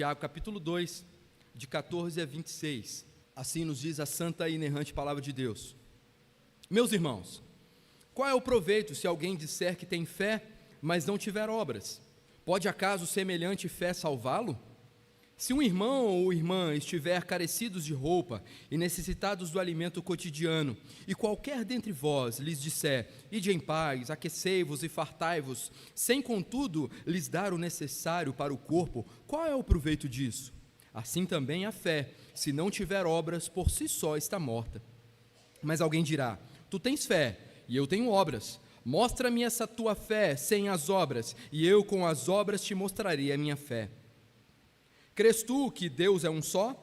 Tiago, capítulo 2, de 14 a 26. Assim nos diz a santa e inerrante palavra de Deus. Meus irmãos, qual é o proveito se alguém disser que tem fé, mas não tiver obras? Pode acaso semelhante fé salvá-lo? Se um irmão ou irmã estiver carecidos de roupa e necessitados do alimento cotidiano, e qualquer dentre vós lhes disser, ide em paz, aquecei-vos e fartai-vos, sem contudo lhes dar o necessário para o corpo, qual é o proveito disso? Assim também a fé, se não tiver obras, por si só está morta. Mas alguém dirá, tu tens fé, e eu tenho obras. Mostra-me essa tua fé sem as obras, e eu com as obras te mostrarei a minha fé. Crês tu que Deus é um só?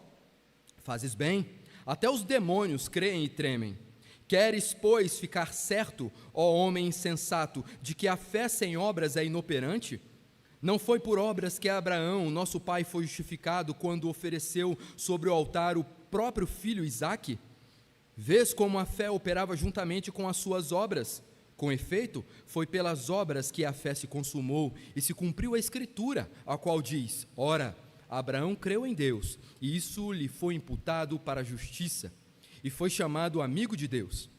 Fazes bem, até os demônios creem e tremem. Queres, pois, ficar certo, ó homem insensato, de que a fé sem obras é inoperante? Não foi por obras que Abraão, nosso pai, foi justificado quando ofereceu sobre o altar o próprio filho Isaque? Vês como a fé operava juntamente com as suas obras? Com efeito, foi pelas obras que a fé se consumou e se cumpriu a Escritura, a qual diz, ora, Abraão creu em Deus, e isso lhe foi imputado para a justiça, e foi chamado amigo de Deus.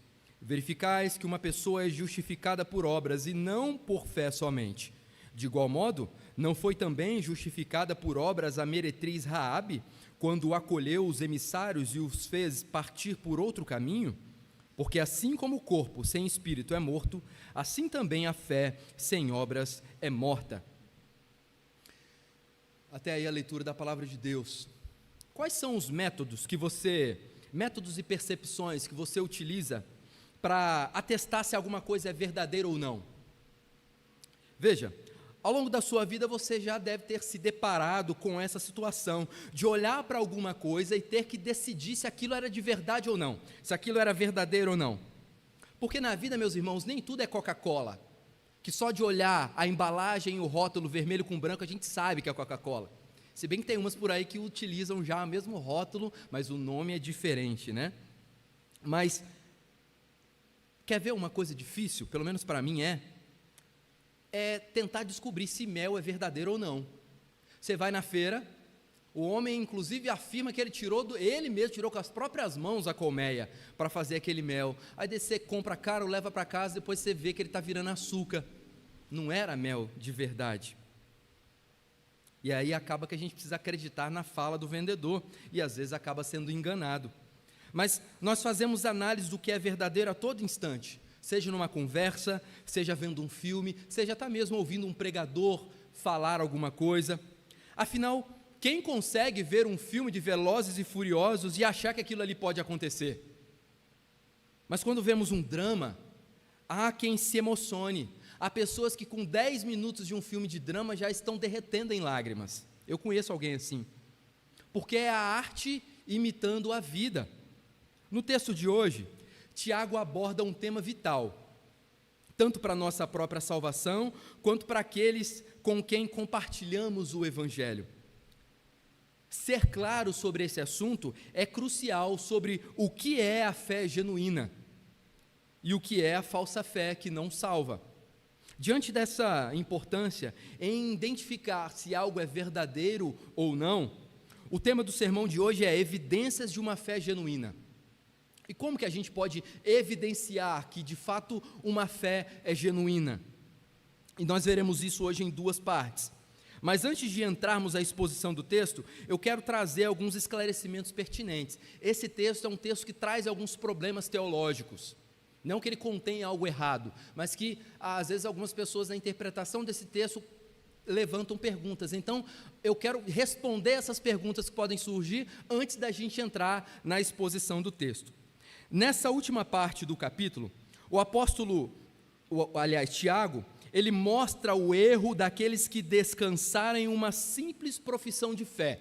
Verificais que uma pessoa é justificada por obras, e não por fé somente. De igual modo, não foi também justificada por obras a meretriz Raabe, quando acolheu os emissários e os fez partir por outro caminho? Porque assim como o corpo sem espírito é morto, assim também a fé sem obras é morta. Até aí a leitura da palavra de Deus. Quais são os métodos e percepções que você utiliza para atestar se alguma coisa é verdadeira ou não? Veja, ao longo da sua vida você já deve ter se deparado com essa situação de olhar para alguma coisa e ter que decidir se aquilo era de verdade ou não, se aquilo era verdadeiro ou não. Porque na vida, meus irmãos, nem tudo é Coca-Cola, que só de olhar a embalagem e o rótulo vermelho com branco a gente sabe que é Coca-Cola. Se bem que tem umas por aí que utilizam já o mesmo rótulo, mas o nome é diferente, né? Mas, quer ver uma coisa difícil? Pelo menos para mim é tentar descobrir se mel é verdadeiro ou não. Você vai na feira, o homem inclusive afirma que ele mesmo tirou com as próprias mãos a colmeia para fazer aquele mel. Aí você compra caro, leva para casa, depois você vê que ele está virando açúcar. Não era mel de verdade. E aí acaba que a gente precisa acreditar na fala do vendedor, e às vezes acaba sendo enganado. Mas nós fazemos análise do que é verdadeiro a todo instante, seja numa conversa, seja vendo um filme, seja até mesmo ouvindo um pregador falar alguma coisa. Afinal, quem consegue ver um filme de Velozes e Furiosos e achar que aquilo ali pode acontecer? Mas quando vemos um drama, há quem se emocione. Há pessoas que com 10 minutos de um filme de drama já estão derretendo em lágrimas. Eu conheço alguém assim. Porque é a arte imitando a vida. No texto de hoje, Tiago aborda um tema vital, tanto para a nossa própria salvação, quanto para aqueles com quem compartilhamos o Evangelho. Ser claro sobre esse assunto é crucial sobre o que é a fé genuína e o que é a falsa fé que não salva. Diante dessa importância em identificar se algo é verdadeiro ou não, o tema do sermão de hoje é evidências de uma fé genuína. E como que a gente pode evidenciar que de fato uma fé é genuína? E nós veremos isso hoje em duas partes. Mas antes de entrarmos à exposição do texto, eu quero trazer alguns esclarecimentos pertinentes. Esse texto é um texto que traz alguns problemas teológicos. Não que ele contenha algo errado, mas que às vezes algumas pessoas na interpretação desse texto levantam perguntas. Então, eu quero responder essas perguntas que podem surgir antes da gente entrar na exposição do texto. Nessa última parte do capítulo, o apóstolo, Tiago, ele mostra o erro daqueles que descansaram em uma simples profissão de fé.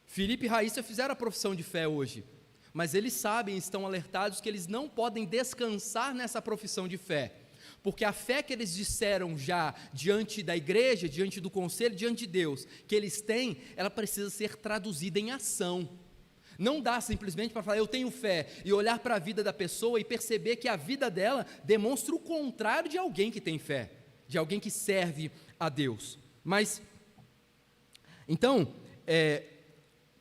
Filipe e Raíssa fizeram a profissão de fé hoje, mas eles sabem, estão alertados que eles não podem descansar nessa profissão de fé, porque a fé que eles disseram já diante da igreja, diante do conselho, diante de Deus, que eles têm, ela precisa ser traduzida em ação. Não dá simplesmente para falar, eu tenho fé, e olhar para a vida da pessoa e perceber que a vida dela demonstra o contrário de alguém que tem fé, de alguém que serve a Deus. Mas Então,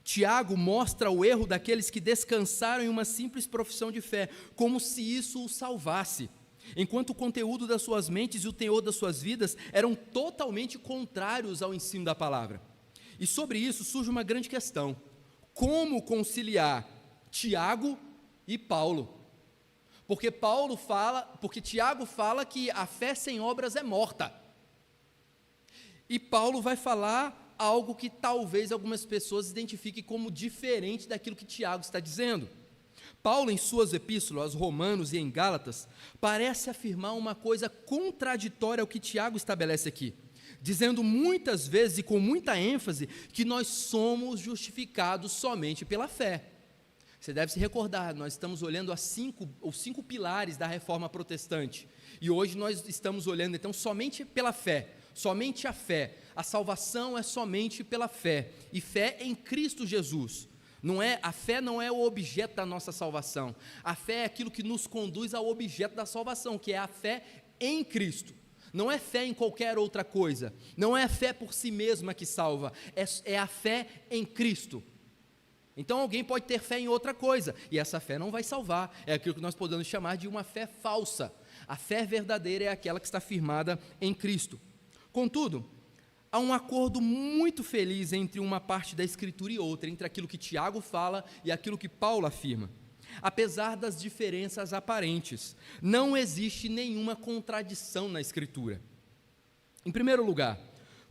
Tiago mostra o erro daqueles que descansaram em uma simples profissão de fé, como se isso os salvasse, enquanto o conteúdo das suas mentes e o teor das suas vidas eram totalmente contrários ao ensino da palavra. E sobre isso surge uma grande questão: como conciliar Tiago e Paulo? Porque Tiago fala que a fé sem obras é morta. E Paulo vai falar algo que talvez algumas pessoas identifiquem como diferente daquilo que Tiago está dizendo. Paulo, em suas epístolas, aos Romanos e em Gálatas, parece afirmar uma coisa contraditória ao que Tiago estabelece aqui, dizendo muitas vezes e com muita ênfase que nós somos justificados somente pela fé. Você deve se recordar, nós estamos olhando os 5 pilares da reforma protestante, e hoje nós estamos olhando então somente pela fé, somente a fé. A salvação é somente pela fé, e fé em Cristo Jesus. A fé não é o objeto da nossa salvação, a fé é aquilo que nos conduz ao objeto da salvação, que é a fé em Cristo. Não é fé em qualquer outra coisa, não é a fé por si mesma que salva, é a fé em Cristo. Então alguém pode ter fé em outra coisa, e essa fé não vai salvar, é aquilo que nós podemos chamar de uma fé falsa. A fé verdadeira é aquela que está firmada em Cristo. Contudo, há um acordo muito feliz entre uma parte da Escritura e outra, entre aquilo que Tiago fala e aquilo que Paulo afirma. Apesar das diferenças aparentes, não existe nenhuma contradição na Escritura. Em primeiro lugar,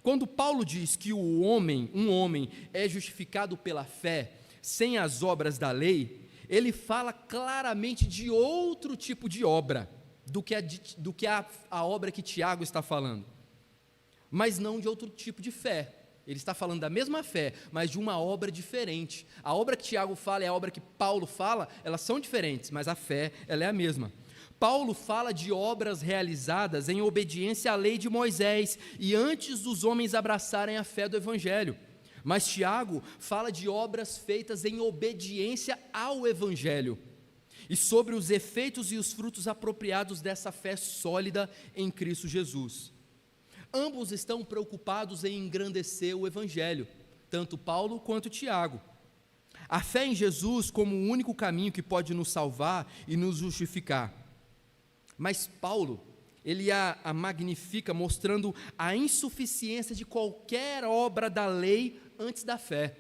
quando Paulo diz que um homem é justificado pela fé, sem as obras da lei, ele fala claramente de outro tipo de obra, do que a obra que Tiago está falando, mas não de outro tipo de fé. Ele está falando da mesma fé, mas de uma obra diferente. A obra que Tiago fala e a obra que Paulo fala, elas são diferentes, mas a fé, ela é a mesma. Paulo fala de obras realizadas em obediência à lei de Moisés e antes dos homens abraçarem a fé do Evangelho. Mas Tiago fala de obras feitas em obediência ao Evangelho e sobre os efeitos e os frutos apropriados dessa fé sólida em Cristo Jesus. Ambos estão preocupados em engrandecer o Evangelho, tanto Paulo quanto Tiago. A fé em Jesus como o único caminho que pode nos salvar e nos justificar. Mas Paulo, ele a magnifica, mostrando a insuficiência de qualquer obra da lei antes da fé.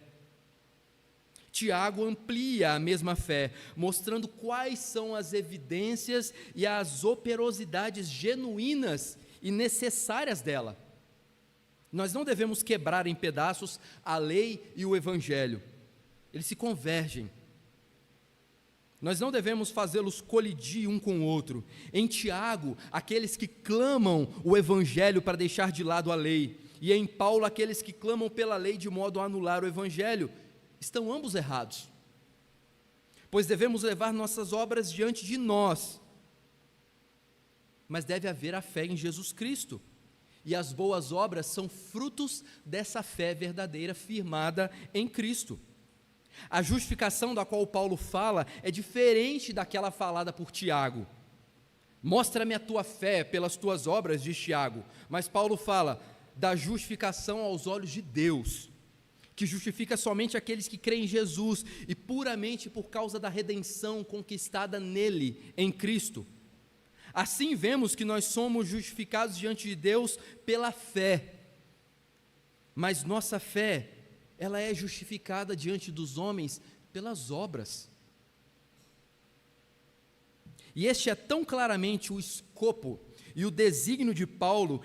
Tiago amplia a mesma fé, mostrando quais são as evidências e as operosidades genuínas e necessárias dela. Nós não devemos quebrar em pedaços a lei e o Evangelho, eles se convergem. Nós não devemos fazê-los colidir um com o outro. Em Tiago, aqueles que clamam o Evangelho para deixar de lado a lei, e em Paulo, aqueles que clamam pela lei de modo a anular o Evangelho, estão ambos errados, pois devemos levar nossas obras diante de nós, mas deve haver a fé em Jesus Cristo, e as boas obras são frutos dessa fé verdadeira firmada em Cristo. A justificação da qual Paulo fala é diferente daquela falada por Tiago. Mostra-me a tua fé pelas tuas obras, diz Tiago, mas Paulo fala da justificação aos olhos de Deus, que justifica somente aqueles que creem em Jesus e puramente por causa da redenção conquistada nele, em Cristo. Assim vemos que nós somos justificados diante de Deus pela fé, mas nossa fé, ela é justificada diante dos homens pelas obras. E este é tão claramente o escopo e o desígnio de Paulo,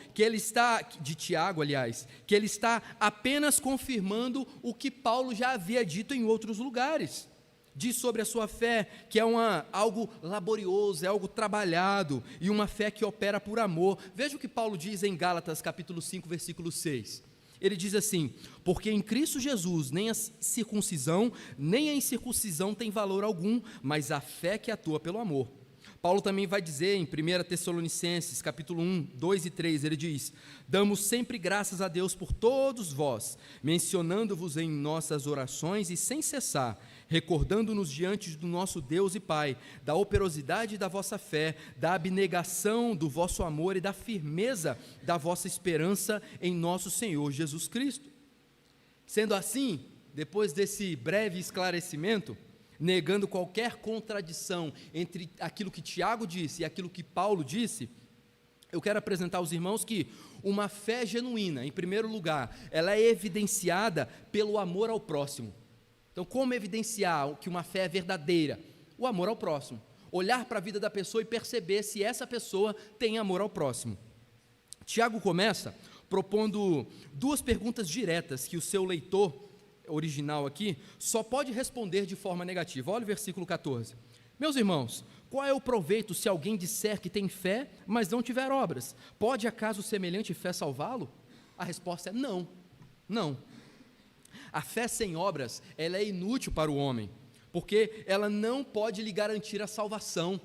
de Tiago, aliás, que ele está apenas confirmando o que Paulo já havia dito em outros lugares. Diz sobre a sua fé que é algo laborioso, é algo trabalhado, e uma fé que opera por amor. Veja o que Paulo diz em Gálatas capítulo 5, versículo 6. Ele diz assim: porque em Cristo Jesus nem a circuncisão, nem a incircuncisão tem valor algum, mas a fé que atua pelo amor. Paulo também vai dizer em 1 Tessalonicenses, capítulo 1, 2 e 3, ele diz: damos sempre graças a Deus por todos vós, mencionando-vos em nossas orações e sem cessar, recordando-nos diante do nosso Deus e Pai, da operosidade da vossa fé, da abnegação do vosso amor e da firmeza da vossa esperança em nosso Senhor Jesus Cristo. Sendo assim, depois desse breve esclarecimento, negando qualquer contradição entre aquilo que Tiago disse e aquilo que Paulo disse, eu quero apresentar aos irmãos que uma fé genuína, em primeiro lugar, ela é evidenciada pelo amor ao próximo. Então, como evidenciar que uma fé é verdadeira? O amor ao próximo. Olhar para a vida da pessoa e perceber se essa pessoa tem amor ao próximo. Tiago começa propondo duas perguntas diretas que o seu leitor original aqui só pode responder de forma negativa. Olha o versículo 14. Meus irmãos, qual é o proveito se alguém disser que tem fé, mas não tiver obras? Pode acaso semelhante fé salvá-lo? A resposta é não, não. A fé sem obras, ela é inútil para o homem, porque ela não pode lhe garantir a salvação.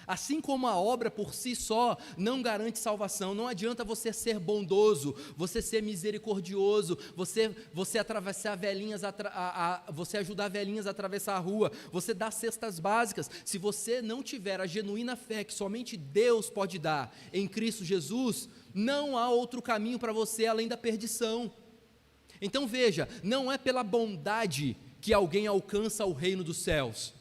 Assim como a obra por si só não garante salvação, não adianta você ser bondoso, você ser misericordioso, você atravessar velhinhas, você ajudar velhinhas a atravessar a rua, você dar cestas básicas. Se você não tiver a genuína fé que somente Deus pode dar em Cristo Jesus, não há outro caminho para você além da perdição. Então veja, não é pela bondade que alguém alcança o reino dos céus,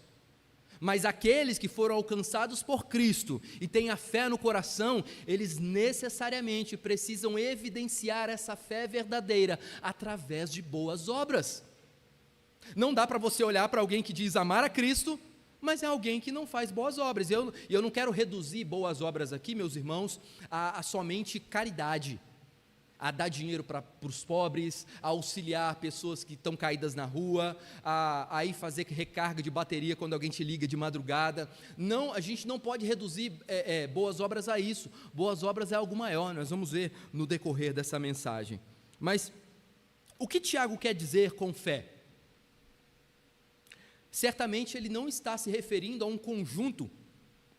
mas aqueles que foram alcançados por Cristo e têm a fé no coração, eles necessariamente precisam evidenciar essa fé verdadeira através de boas obras. Não dá para você olhar para alguém que diz amar a Cristo, mas é alguém que não faz boas obras. Eu não quero reduzir boas obras aqui, meus irmãos, a somente caridade, a dar dinheiro para os pobres, a auxiliar pessoas que estão caídas na rua, a ir fazer recarga de bateria quando alguém te liga de madrugada. Não, a gente não pode reduzir boas obras a isso. Boas obras é algo maior, nós vamos ver no decorrer dessa mensagem. Mas o que Tiago quer dizer com fé? Certamente ele não está se referindo a um conjunto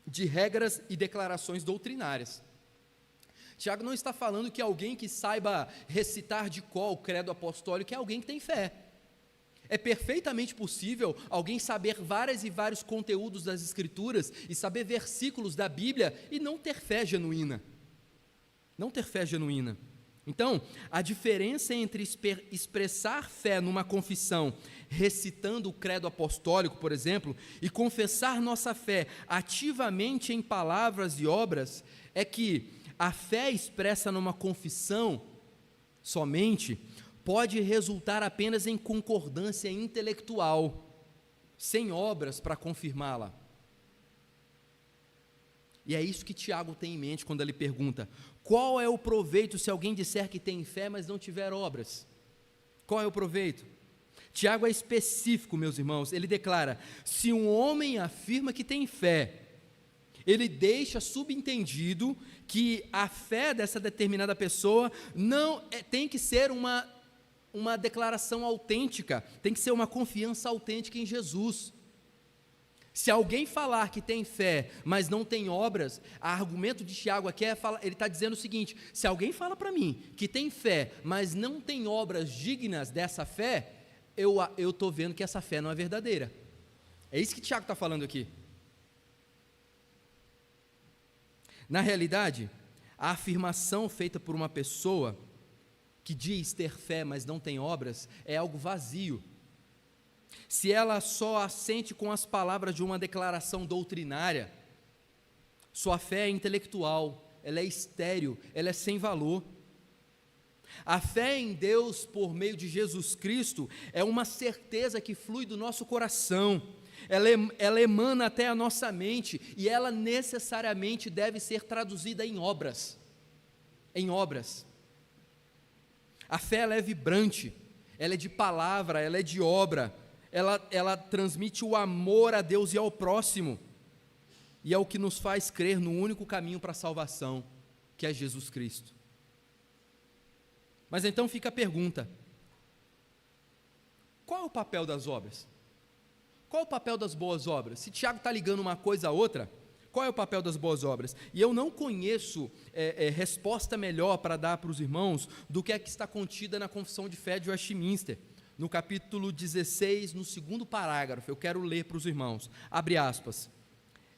de regras e declarações doutrinárias. Tiago não está falando que alguém que saiba recitar de cor o credo apostólico é alguém que tem fé. É perfeitamente possível alguém saber vários e vários conteúdos das Escrituras e saber versículos da Bíblia e não ter fé genuína. Não ter fé genuína. Então, a diferença entre expressar fé numa confissão, recitando o credo apostólico, por exemplo, e confessar nossa fé ativamente em palavras e obras, é que a fé expressa numa confissão somente pode resultar apenas em concordância intelectual, sem obras para confirmá-la. E é isso que Tiago tem em mente quando ele pergunta: qual é o proveito se alguém disser que tem fé, mas não tiver obras? Qual é o proveito? Tiago é específico, meus irmãos. Ele declara: se um homem afirma que tem fé, ele deixa subentendido que a fé dessa determinada pessoa tem que ser uma declaração autêntica, tem que ser uma confiança autêntica em Jesus. Se alguém falar que tem fé, mas não tem obras, o argumento de Tiago aqui ele está dizendo o seguinte: se alguém fala para mim que tem fé, mas não tem obras dignas dessa fé, eu estou vendo que essa fé não é verdadeira. É isso que Tiago está falando aqui. Na realidade, a afirmação feita por uma pessoa que diz ter fé, mas não tem obras, é algo vazio. Se ela só assente com as palavras de uma declaração doutrinária, sua fé é intelectual, ela é estéril, ela é sem valor. A fé em Deus por meio de Jesus Cristo é uma certeza que flui do nosso coração. Ela emana até a nossa mente e ela necessariamente deve ser traduzida em obras. Em obras. A fé ela é vibrante, ela é de palavra, ela é de obra, ela transmite o amor a Deus e ao próximo, e é o que nos faz crer no único caminho para a salvação, que é Jesus Cristo. Mas então fica a pergunta: qual é o papel das obras? Qual é o papel das boas obras? Se Tiago está ligando uma coisa a outra, qual é o papel das boas obras? E eu não conheço resposta melhor para dar para os irmãos do que a que está contida na Confissão de Fé de Westminster, no capítulo 16, no segundo parágrafo. Eu quero ler para os irmãos. Abre aspas.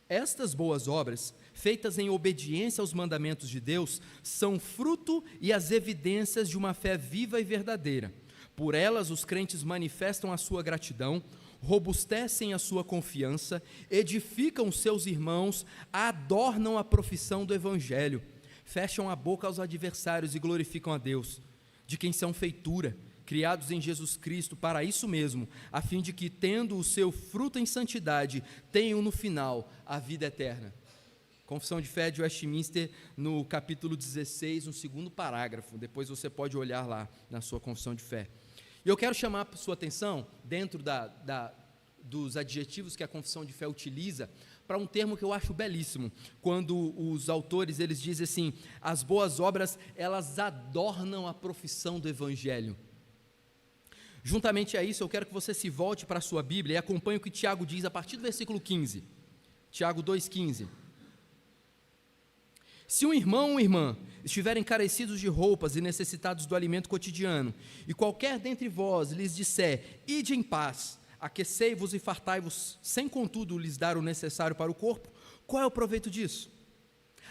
Estas boas obras, feitas em obediência aos mandamentos de Deus, são fruto e as evidências de uma fé viva e verdadeira. Por elas, os crentes manifestam a sua gratidão, robustecem a sua confiança, edificam seus irmãos, adornam a profissão do Evangelho, fecham a boca aos adversários e glorificam a Deus, de quem são feitura, criados em Jesus Cristo para isso mesmo, a fim de que, tendo o seu fruto em santidade, tenham no final a vida eterna. Confissão de Fé de Westminster, no capítulo 16, no segundo parágrafo, depois você pode olhar lá na sua Confissão de Fé. E eu quero chamar a sua atenção, dentro dos adjetivos que a Confissão de Fé utiliza, para um termo que eu acho belíssimo, quando os autores, eles dizem assim, as boas obras, elas adornam a profissão do Evangelho. Juntamente a isso, eu quero que você se volte para a sua Bíblia e acompanhe o que Tiago diz a partir do versículo 15, Tiago 2,15. Se um irmão ou irmã estiverem carecidos de roupas e necessitados do alimento cotidiano, e qualquer dentre vós lhes disser, ide em paz, aquecei-vos e fartai-vos, sem contudo lhes dar o necessário para o corpo, qual é o proveito disso?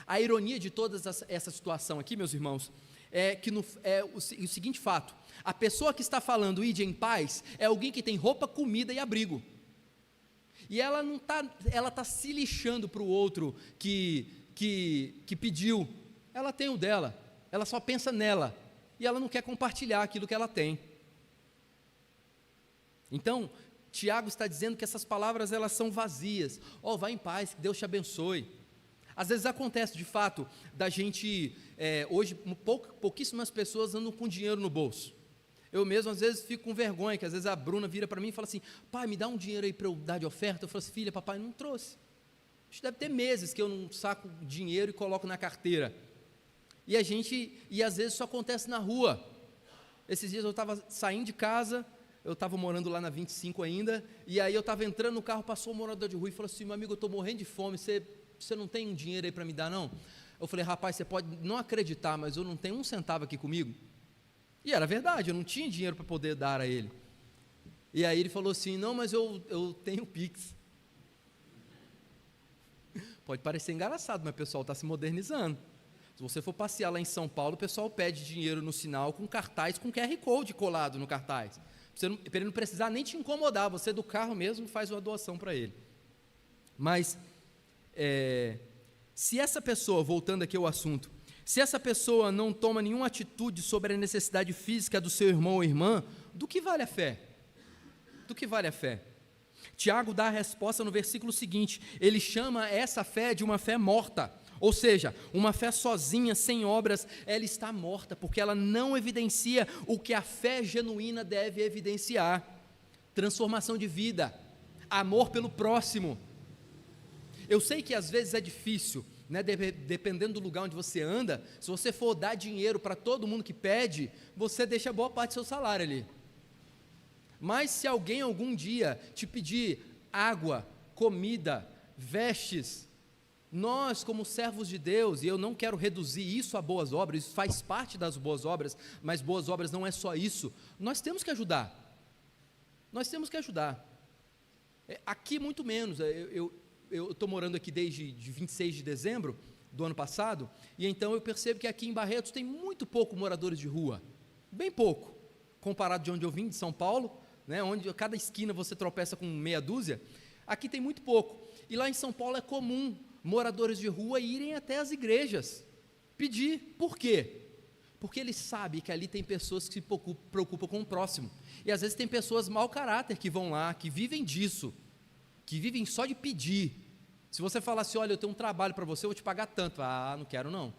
A ironia de toda essa situação aqui, meus irmãos, é que o seguinte fato, a pessoa que está falando ide em paz, é alguém que tem roupa, comida e abrigo, e ela está se lixando para o outro que pediu, ela tem o dela, ela só pensa nela, e ela não quer compartilhar aquilo que ela tem. Então, Tiago está dizendo que essas palavras, elas são vazias. Vá em paz, que Deus te abençoe. Às vezes acontece, de fato, da gente, hoje, pouquíssimas pessoas andam com dinheiro no bolso. Eu mesmo, às vezes, fico com vergonha, que às vezes a Bruna vira para mim e fala assim, pai, me dá um dinheiro aí para eu dar de oferta. Eu falo assim, filha, papai não trouxe. Isso deve ter meses que eu não saco dinheiro e coloco na carteira. E às vezes isso acontece na rua. Esses dias eu estava saindo de casa, eu estava morando lá na 25 ainda, e aí eu estava entrando no carro, passou um morador de rua e falou assim, meu amigo, eu estou morrendo de fome, você não tem um dinheiro aí para me dar não? Eu falei, rapaz, você pode não acreditar, mas eu não tenho um centavo aqui comigo. E era verdade, eu não tinha dinheiro para poder dar a ele. E aí ele falou assim, não, mas eu tenho Pix. Pode parecer engraçado, mas o pessoal está se modernizando. Se você for passear lá em São Paulo, o pessoal pede dinheiro no sinal com cartaz, com QR Code colado no cartaz. Para ele não precisar nem te incomodar, você do carro mesmo faz uma doação para ele. Mas, se essa pessoa, voltando aqui ao assunto, se essa pessoa não toma nenhuma atitude sobre a necessidade física do seu irmão ou irmã, do que vale a fé? Do que vale a fé? Tiago dá a resposta no versículo seguinte, ele chama essa fé de uma fé morta, ou seja, uma fé sozinha, sem obras, ela está morta, porque ela não evidencia o que a fé genuína deve evidenciar, transformação de vida, amor pelo próximo. Eu sei que às vezes é difícil, né, dependendo do lugar onde você anda, se você for dar dinheiro para todo mundo que pede, você deixa boa parte do seu salário ali. Mas se alguém algum dia te pedir água, comida, vestes, nós como servos de Deus, e eu não quero reduzir isso a boas obras, isso faz parte das boas obras, mas boas obras não é só isso, nós temos que ajudar, aqui muito menos, eu estou morando aqui desde 26 de dezembro do ano passado, e então eu percebo que aqui em Barretos tem muito pouco moradores de rua, bem pouco, comparado de onde eu vim, de São Paulo, né, onde a cada esquina você tropeça com meia dúzia, aqui tem muito pouco, e lá em São Paulo é comum moradores de rua irem até as igrejas, pedir, por quê? Porque eles sabem que ali tem pessoas que se preocupam com o próximo, e às vezes tem pessoas mau caráter que vão lá, que vivem disso, que vivem só de pedir. Se você falar assim, olha, eu tenho um trabalho para você, eu vou te pagar tanto, não quero não,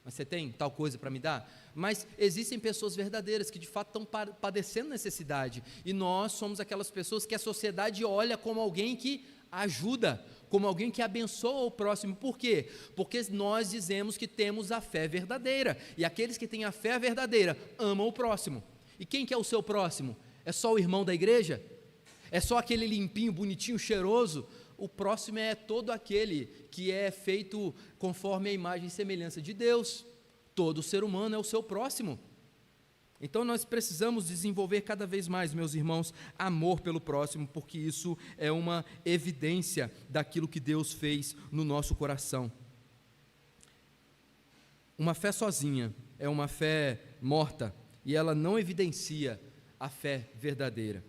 mas você tem tal coisa para me dar? Mas existem pessoas verdadeiras que de fato estão padecendo necessidade, e nós somos aquelas pessoas que a sociedade olha como alguém que ajuda, como alguém que abençoa o próximo. Por quê? Porque nós dizemos que temos a fé verdadeira, e aqueles que têm a fé verdadeira amam o próximo. E quem que é o seu próximo? É só o irmão da igreja? É só aquele limpinho, bonitinho, cheiroso? O próximo é todo aquele que é feito conforme a imagem e semelhança de Deus. Todo ser humano é o seu próximo. Então nós precisamos desenvolver cada vez mais, meus irmãos, amor pelo próximo, porque isso é uma evidência daquilo que Deus fez no nosso coração. Uma fé sozinha é uma fé morta, e ela não evidencia a fé verdadeira.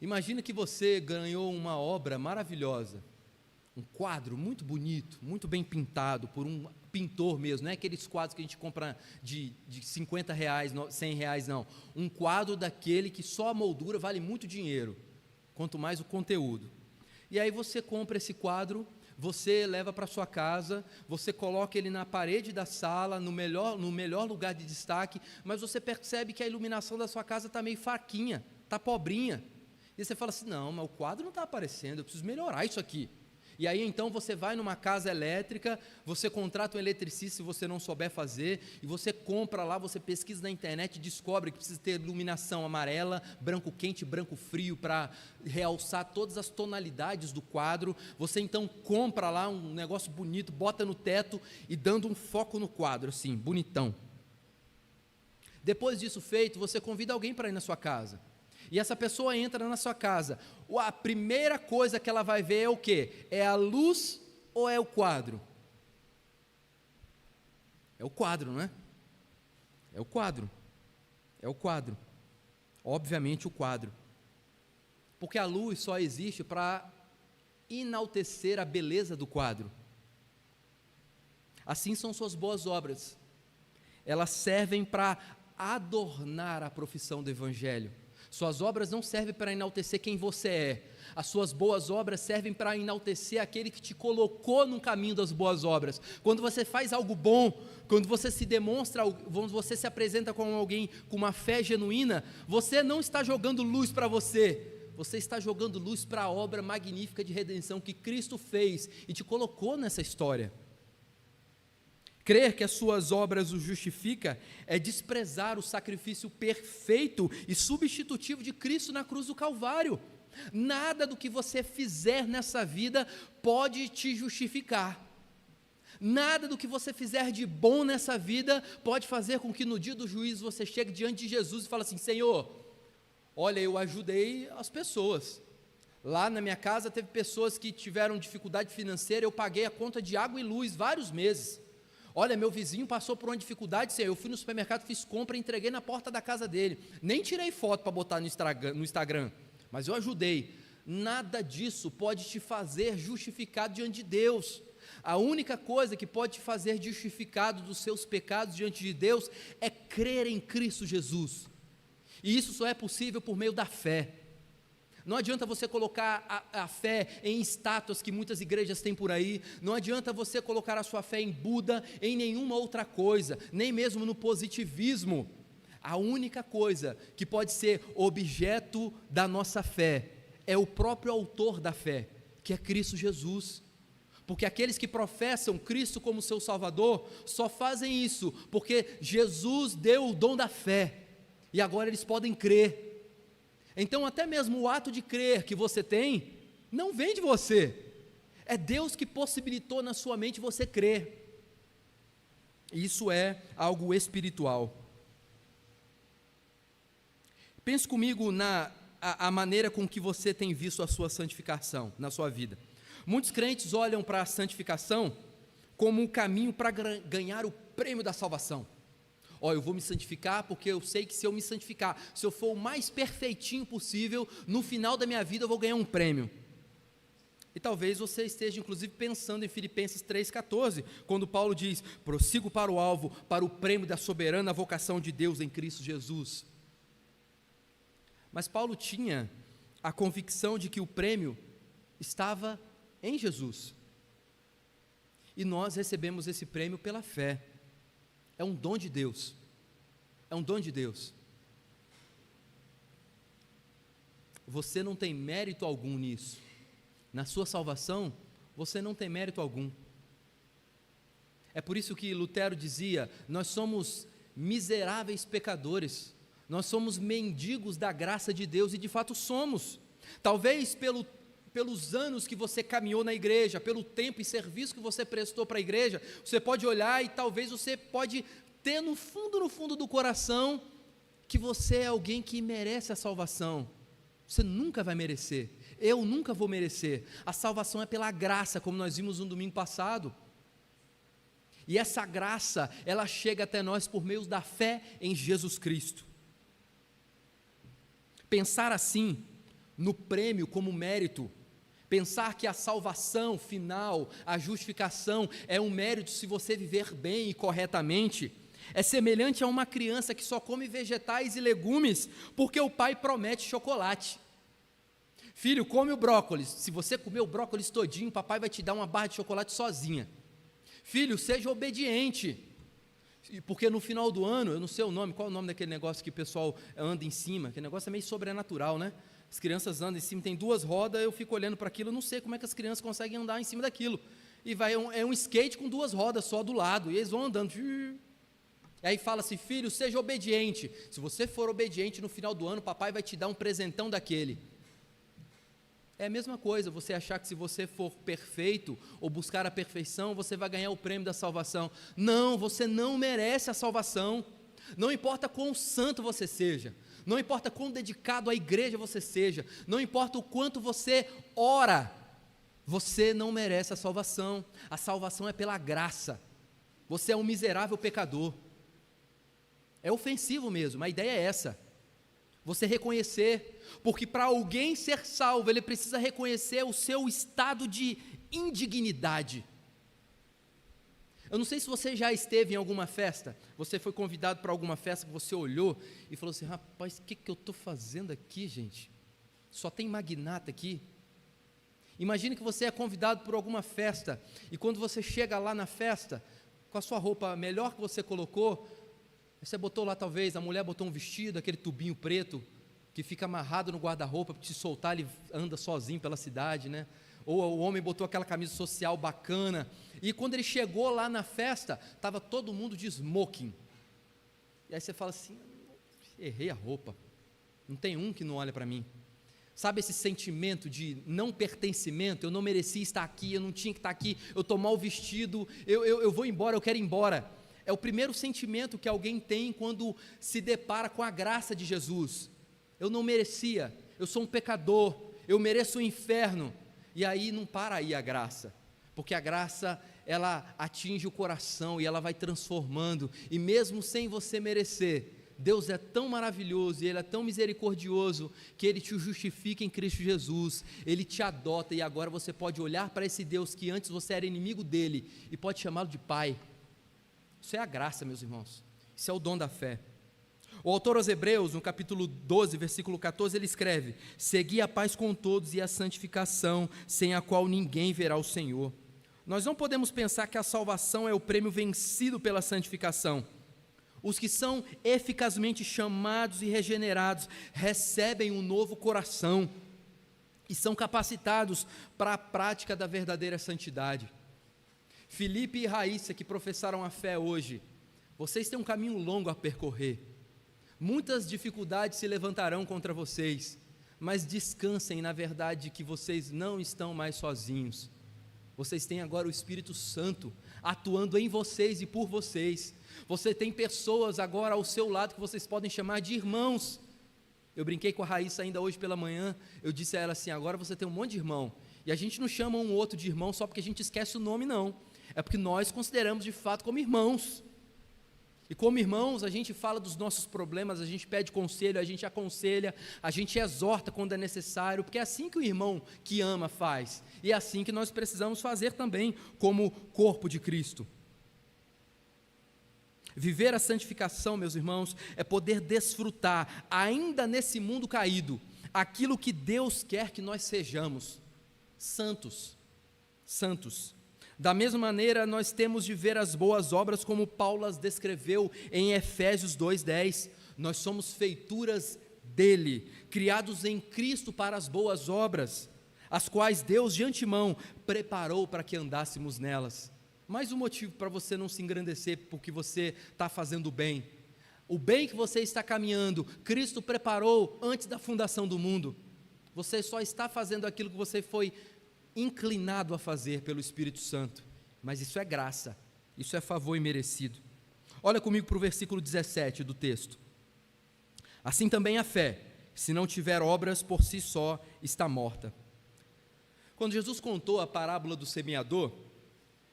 Imagina que você ganhou uma obra maravilhosa, um quadro muito bonito, muito bem pintado, por um pintor mesmo, não é aqueles quadros que a gente compra de 50 reais, 100 reais, não. Um quadro daquele que só a moldura vale muito dinheiro, quanto mais o conteúdo. E aí você compra esse quadro, você leva para sua casa, você coloca ele na parede da sala, no melhor lugar de destaque, mas você percebe que a iluminação da sua casa está meio fraquinha, está pobrinha. E você fala assim, não, mas o quadro não está aparecendo, eu preciso melhorar isso aqui. E aí então você vai numa casa elétrica, você contrata um eletricista se você não souber fazer, e você compra lá, você pesquisa na internet e descobre que precisa ter iluminação amarela, branco quente, branco frio, para realçar todas as tonalidades do quadro. Você então compra lá um negócio bonito, bota no teto e dando um foco no quadro, assim, bonitão. Depois disso feito, você convida alguém para ir na sua casa. E essa pessoa entra na sua casa, a primeira coisa que ela vai ver é o quê? É a luz ou é o quadro? É o quadro, não é? É o quadro. É o quadro. Obviamente o quadro. Porque a luz só existe para enaltecer a beleza do quadro. Assim são suas boas obras. Elas servem para adornar a profissão do Evangelho. Suas obras não servem para enaltecer quem você é. As suas boas obras servem para enaltecer aquele que te colocou no caminho das boas obras. Quando você faz algo bom, quando você se demonstra, quando você se apresenta como alguém com uma fé genuína, você não está jogando luz para você, você está jogando luz para a obra magnífica de redenção que Cristo fez e te colocou nessa história. Crer que as suas obras o justifica é desprezar o sacrifício perfeito e substitutivo de Cristo na cruz do Calvário. Nada do que você fizer nessa vida pode te justificar. Nada do que você fizer de bom nessa vida pode fazer com que no dia do juízo você chegue diante de Jesus e fale assim, Senhor, olha, eu ajudei as pessoas. Lá na minha casa teve pessoas que tiveram dificuldade financeira, eu paguei a conta de água e luz vários meses. Olha, meu vizinho passou por uma dificuldade, eu fui no supermercado, fiz compra e entreguei na porta da casa dele. Nem tirei foto para botar no Instagram, mas eu ajudei. Nada disso pode te fazer justificado diante de Deus. A única coisa que pode te fazer justificado dos seus pecados diante de Deus é crer em Cristo Jesus. E isso só é possível por meio da fé. Não adianta você colocar a fé em estátuas que muitas igrejas têm por aí, não adianta você colocar a sua fé em Buda, em nenhuma outra coisa, nem mesmo no positivismo. A única coisa que pode ser objeto da nossa fé é o próprio autor da fé, que é Cristo Jesus. Porque aqueles que professam Cristo como seu Salvador, só fazem isso porque Jesus deu o dom da fé, e agora eles podem crer. Então até mesmo o ato de crer que você tem, não vem de você, é Deus que possibilitou na sua mente você crer. Isso é algo espiritual. Pense comigo a maneira com que você tem visto a sua santificação na sua vida. Muitos crentes olham para a santificação como um caminho para ganhar o prêmio da salvação. Eu vou me santificar porque eu sei que se eu me santificar, se eu for o mais perfeitinho possível, no final da minha vida eu vou ganhar um prêmio. E talvez você esteja inclusive pensando em Filipenses 3,14, quando Paulo diz, prossigo para o alvo, para o prêmio da soberana vocação de Deus em Cristo Jesus. Mas Paulo tinha a convicção de que o prêmio estava em Jesus. E nós recebemos esse prêmio pela fé. É um dom de Deus. É um dom de Deus. Você não tem mérito algum nisso. Na sua salvação, você não tem mérito algum. É por isso que Lutero dizia, nós somos miseráveis pecadores, nós somos mendigos da graça de Deus, e de fato somos. Talvez pelos anos que você caminhou na igreja, pelo tempo e serviço que você prestou para a igreja, você pode olhar e talvez você pode ter no fundo do coração, que você é alguém que merece a salvação. Você nunca vai merecer, eu nunca vou merecer. A salvação é pela graça, como nós vimos no domingo passado. E essa graça, ela chega até nós por meio da fé em Jesus Cristo. Pensar assim, no prêmio como mérito, pensar que a salvação final, a justificação é um mérito se você viver bem e corretamente, é semelhante a uma criança que só come vegetais e legumes porque o pai promete chocolate. Filho, come o brócolis, se você comer o brócolis todinho, papai vai te dar uma barra de chocolate sozinha. Filho, seja obediente, porque no final do ano, eu não sei o nome, qual é o nome daquele negócio que o pessoal anda em cima, aquele negócio é meio sobrenatural, né? As crianças andam em cima, tem 2 rodas, eu fico olhando para aquilo, eu não sei como é que as crianças conseguem andar em cima daquilo, e é um skate com 2 rodas só do lado, e eles vão andando, e aí fala assim, filho, seja obediente, se você for obediente no final do ano, papai vai te dar um presentão daquele. É a mesma coisa, você achar que se você for perfeito, ou buscar a perfeição, você vai ganhar o prêmio da salvação. Não, você não merece a salvação, não importa quão santo você seja, não importa quão dedicado à igreja você seja, não importa o quanto você ora, você não merece a salvação é pela graça, você é um miserável pecador. É ofensivo mesmo, a ideia é essa, você reconhecer, porque para alguém ser salvo, ele precisa reconhecer o seu estado de indignidade. Eu não sei se você já esteve em alguma festa, você foi convidado para alguma festa, que você olhou e falou assim, rapaz, o que eu estou fazendo aqui, gente? Só tem magnata aqui. Imagine que você é convidado por alguma festa, e quando você chega lá na festa, com a sua roupa melhor que você colocou, você botou lá talvez, a mulher botou um vestido, aquele tubinho preto, que fica amarrado no guarda-roupa, para te soltar, ele anda sozinho pela cidade, né? Ou o homem botou aquela camisa social bacana, e quando ele chegou lá na festa, estava todo mundo de smoking, e aí você fala assim, errei a roupa, não tem um que não olha para mim, sabe esse sentimento de não pertencimento, eu não merecia estar aqui, eu não tinha que estar aqui, eu estou mal vestido, eu vou embora, eu quero ir embora. É o primeiro sentimento que alguém tem quando se depara com a graça de Jesus. Eu não merecia, eu sou um pecador, eu mereço o inferno. E aí não para aí a graça, porque a graça, ela atinge o coração e ela vai transformando, e mesmo sem você merecer, Deus é tão maravilhoso e Ele é tão misericordioso, que Ele te justifica em Cristo Jesus, Ele te adota, e agora você pode olhar para esse Deus que antes você era inimigo dEle, e pode chamá-lo de Pai. Isso é a graça, meus irmãos, isso é o dom da fé. O autor aos Hebreus, no capítulo 12, versículo 14, ele escreve, segui a paz com todos e a santificação, sem a qual ninguém verá o Senhor. Nós não podemos pensar que a salvação é o prêmio vencido pela santificação. Os que são eficazmente chamados e regenerados, recebem um novo coração, e são capacitados para a prática da verdadeira santidade. Felipe e Raíssa, que professaram a fé hoje, vocês têm um caminho longo a percorrer, muitas dificuldades se levantarão contra vocês, mas descansem na verdade que vocês não estão mais sozinhos, vocês têm agora o Espírito Santo atuando em vocês e por vocês, você tem pessoas agora ao seu lado que vocês podem chamar de irmãos. Eu brinquei com a Raíssa ainda hoje pela manhã, eu disse a ela assim, agora você tem um monte de irmão, e a gente não chama um outro de irmão só porque a gente esquece o nome, não, é porque nós consideramos de fato como irmãos, e como irmãos a gente fala dos nossos problemas, a gente pede conselho, a gente aconselha, a gente exorta quando é necessário, porque é assim que o irmão que ama faz, e é assim que nós precisamos fazer também como corpo de Cristo. Viver a santificação, meus irmãos, é poder desfrutar, ainda nesse mundo caído, aquilo que Deus quer que nós sejamos, santos, santos. Da mesma maneira, nós temos de ver as boas obras como Paulo as descreveu em Efésios 2:10. Nós somos feituras dele, criados em Cristo para as boas obras, as quais Deus de antemão preparou para que andássemos nelas. Mais um motivo para você não se engrandecer porque você está fazendo bem. O bem que você está caminhando, Cristo preparou antes da fundação do mundo. Você só está fazendo aquilo que você foi inclinado a fazer pelo Espírito Santo, mas isso é graça, isso é favor imerecido. Olha comigo para o versículo 17 do texto. Assim também a fé, se não tiver obras, por si só está morta. Quando Jesus contou a parábola do semeador,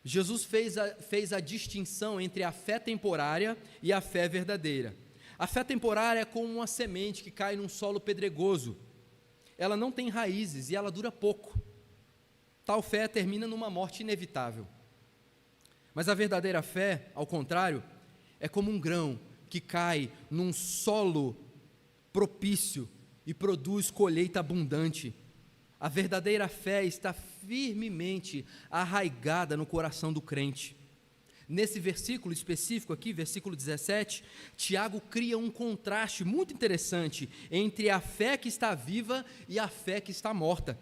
Jesus fez a distinção entre a fé temporária e a fé verdadeira. A fé temporária é como uma semente que cai num solo pedregoso. Ela não tem raízes e ela dura pouco. Tal fé termina numa morte inevitável. Mas a verdadeira fé, ao contrário, é como um grão que cai num solo propício e produz colheita abundante. A verdadeira fé está firmemente arraigada no coração do crente. Nesse versículo específico aqui, versículo 17, Tiago cria um contraste muito interessante entre a fé que está viva e a fé que está morta.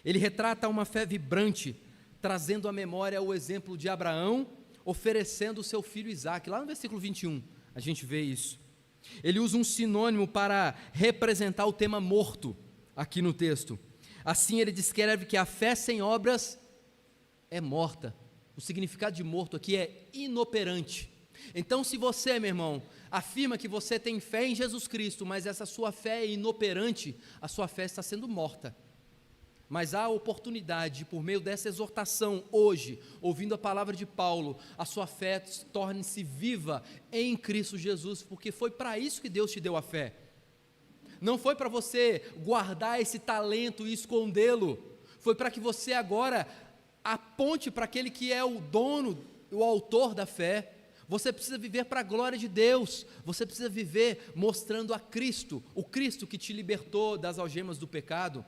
Ele retrata uma fé vibrante, trazendo à memória o exemplo de Abraão, oferecendo o seu filho Isaque. Lá no versículo 21, a gente vê isso. Ele usa um sinônimo para representar o tema morto, aqui no texto. Assim ele descreve que a fé sem obras é morta. O significado de morto aqui é inoperante. Então, se você, meu irmão, afirma que você tem fé em Jesus Cristo, mas essa sua fé é inoperante, a sua fé está sendo morta. Mas há a oportunidade, por meio dessa exortação, hoje, ouvindo a palavra de Paulo, a sua fé torne-se viva em Cristo Jesus, porque foi para isso que Deus te deu a fé. Não foi para você guardar esse talento e escondê-lo, foi para que você agora aponte para aquele que é o dono, o autor da fé. Você precisa viver para a glória de Deus, você precisa viver mostrando a Cristo, o Cristo que te libertou das algemas do pecado.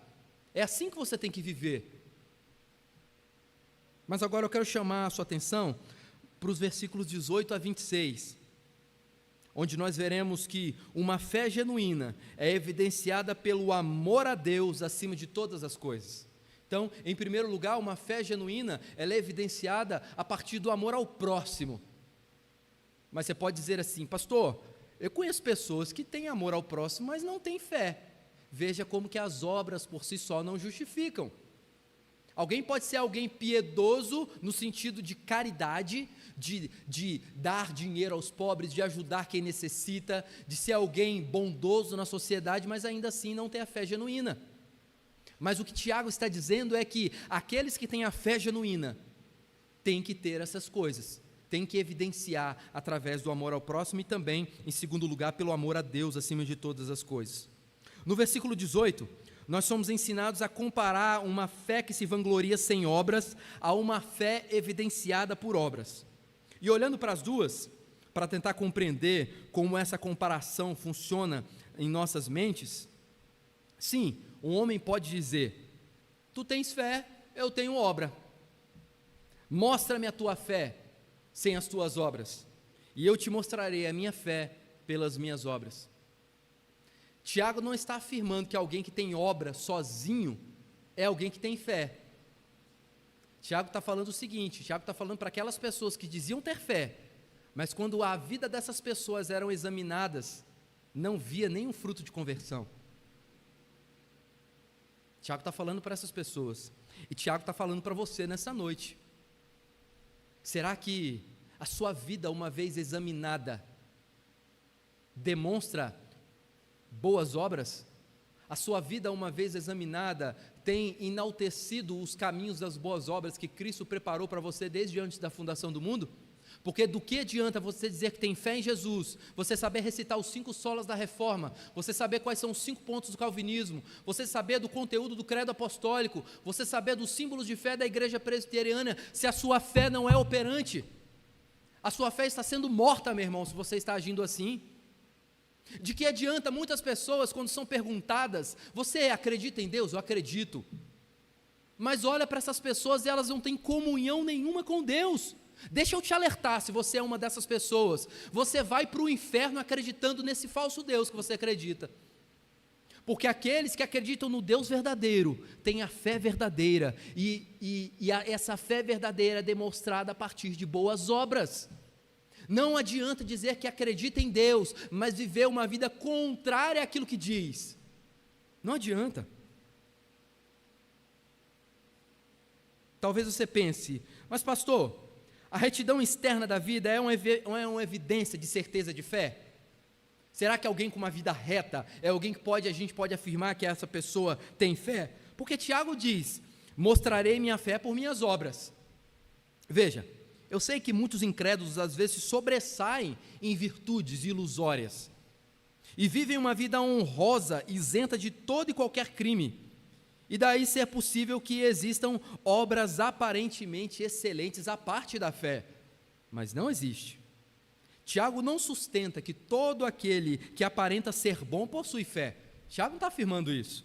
É assim que você tem que viver. Mas agora eu quero chamar a sua atenção para os versículos 18 a 26, onde nós veremos que uma fé genuína é evidenciada pelo amor a Deus acima de todas as coisas. Então, em primeiro lugar, uma fé genuína, ela é evidenciada a partir do amor ao próximo. Mas você pode dizer assim: pastor, eu conheço pessoas que têm amor ao próximo, mas não têm fé. Veja como que as obras por si só não justificam. Alguém pode ser alguém piedoso no sentido de caridade, de dar dinheiro aos pobres, de ajudar quem necessita, de ser alguém bondoso na sociedade, mas ainda assim não ter a fé genuína. Mas o que Tiago está dizendo é que aqueles que têm a fé genuína têm que ter essas coisas, têm que evidenciar através do amor ao próximo e também, em segundo lugar, pelo amor a Deus acima de todas as coisas. No versículo 18, nós somos ensinados a comparar uma fé que se vangloria sem obras a uma fé evidenciada por obras. E olhando para as duas, para tentar compreender como essa comparação funciona em nossas mentes, sim, um homem pode dizer: tu tens fé, eu tenho obra. Mostra-me a tua fé sem as tuas obras, e eu te mostrarei a minha fé pelas minhas obras. Tiago não está afirmando que alguém que tem obra sozinho é alguém que tem fé. Tiago está falando o seguinte: Tiago está falando para aquelas pessoas que diziam ter fé, mas quando a vida dessas pessoas eram examinadas, não via nenhum fruto de conversão. Tiago está falando para essas pessoas, e Tiago está falando para você nessa noite. Será que a sua vida, uma vez examinada, demonstra boas obras? A sua vida, uma vez examinada, tem enaltecido os caminhos das boas obras que Cristo preparou para você desde antes da fundação do mundo? Porque do que adianta você dizer que tem fé em Jesus, você saber recitar os 5 solas da reforma, você saber quais são os 5 pontos do calvinismo, você saber do conteúdo do credo apostólico, você saber dos símbolos de fé da igreja presbiteriana, se a sua fé não é operante? A sua fé está sendo morta, meu irmão, se você está agindo assim. De que adianta muitas pessoas, quando são perguntadas: você acredita em Deus? Eu acredito. Mas olha para essas pessoas e elas não têm comunhão nenhuma com Deus. Deixa eu te alertar, se você é uma dessas pessoas, você vai para o inferno acreditando nesse falso Deus que você acredita. Porque aqueles que acreditam no Deus verdadeiro, têm a fé verdadeira, essa fé verdadeira é demonstrada a partir de boas obras. Não adianta dizer que acredita em Deus, mas viver uma vida contrária àquilo que diz. Não adianta. Talvez você pense: mas pastor, a retidão externa da vida é uma evidência de certeza de fé? Será que alguém com uma vida reta é alguém que a gente pode afirmar que essa pessoa tem fé? Porque Tiago diz: mostrarei minha fé por minhas obras. Veja, eu sei que muitos incrédulos às vezes se sobressaem em virtudes ilusórias e vivem uma vida honrosa, isenta de todo e qualquer crime, e daí ser possível que existam obras aparentemente excelentes à parte da fé, mas não existe. Tiago não sustenta que todo aquele que aparenta ser bom possui fé. Tiago não está afirmando isso.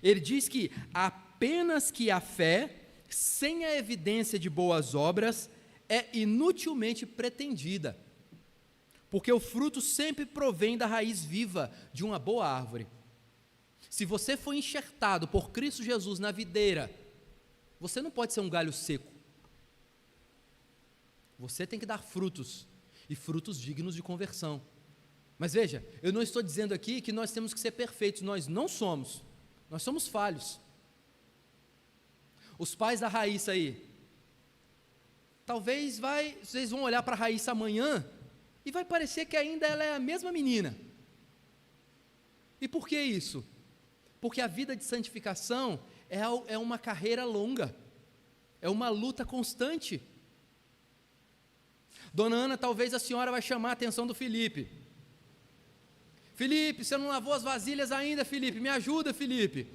Ele diz que apenas que a fé, sem a evidência de boas obras, é inutilmente pretendida, porque o fruto sempre provém da raiz viva de uma boa árvore. Se você foi enxertado por Cristo Jesus na videira, você não pode ser um galho seco. Você tem que dar frutos, e frutos dignos de conversão. Mas veja, eu não estou dizendo aqui que nós temos que ser perfeitos, nós não somos, nós somos falhos. Os pais da Raíssa aí, talvez vocês vão olhar para a Raíssa amanhã, e vai parecer que ainda ela é a mesma menina. E por que isso? Porque a vida de santificação é uma carreira longa, é uma luta constante. Dona Ana, talvez a senhora vai chamar a atenção do Felipe. Felipe, você não lavou as vasilhas ainda, Felipe, me ajuda, Felipe.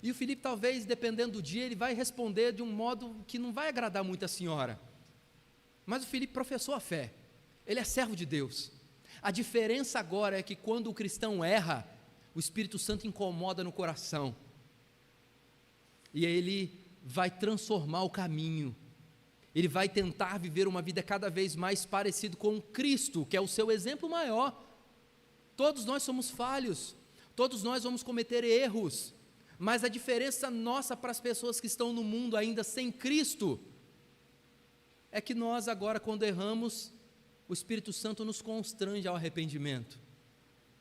E o Felipe, talvez, dependendo do dia, ele vai responder de um modo que não vai agradar muito a senhora. Mas o Felipe professou a fé, ele é servo de Deus. A diferença agora é que quando o cristão erra, o Espírito Santo incomoda no coração, e ele vai transformar o caminho, ele vai tentar viver uma vida cada vez mais parecido com Cristo, que é o seu exemplo maior. Todos nós somos falhos, todos nós vamos cometer erros, mas a diferença nossa para as pessoas que estão no mundo ainda sem Cristo, é que nós agora, quando erramos, o Espírito Santo nos constrange ao arrependimento.